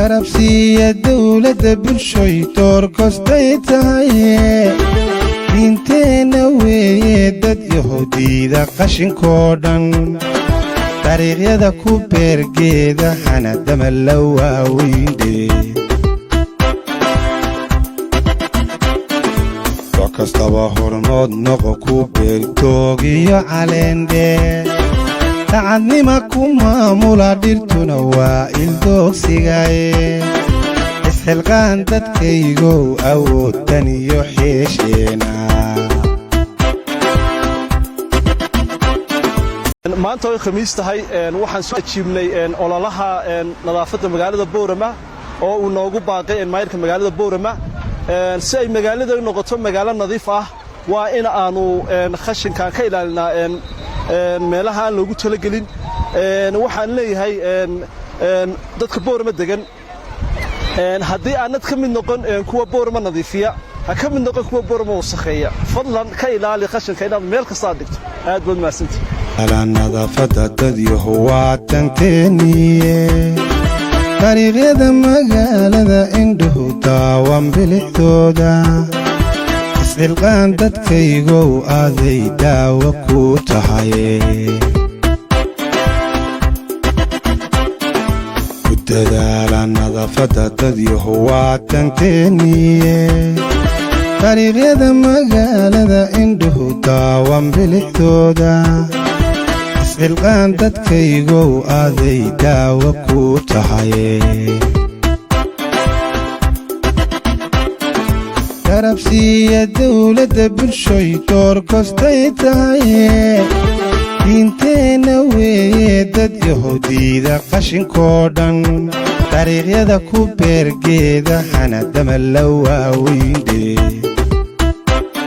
garabsiiya dawladda bulshoy doorkostay tahaye diinteenna weeye dad yahuudiida qashinkoo dhan dariiqyada ku beergeeda hanadama la waaweyndhe wax kastaba hormood noqo ku beertoogiyo caleendhe dacadnima ku maamula dhirtuna waa ildoogsigaye isxilqaan dadkaygow awooddan iyo xeesheena maanta way khamiis tahay waxaan soo ajiibnay ololaha nadaafadda magaalada Boorama oo uu noogu baaqay maayirka magaalada Boorama si ay magaalada u noqoto magaalo nadiif ah waa in aanu khashinka ka ilaalinaa meelaha aan loogu talagelin waxaan leeyahay dadka Boorama degan haddii aanad ka mid noqon kuwa Boorama nadiifiya ha ka mid noqon kuwa Boorama wasakheeya fadlan ka ilaali khashinka inaad meel kasta dhigto aad baad mahadsantahay على نظافة دديه واتنتينيه طريقيدا magaalada indhuhu daawan bilixdooda isxilqaan dadkaygow aaday daawo ku tahaye ku dadaala nadaafadda dadiyahu waatanteeniye طريقيدا magaalada indhuhu daawan bilixdooda isxilqaan dadkaygow aaday daawo ku tahaye garabsiiya dawladda bulshoy doorkostay tahaye diinteenna weeye dad yahuudiida qashinkoo dhan dariiqyada ku beergeeda hanadama la waaweyn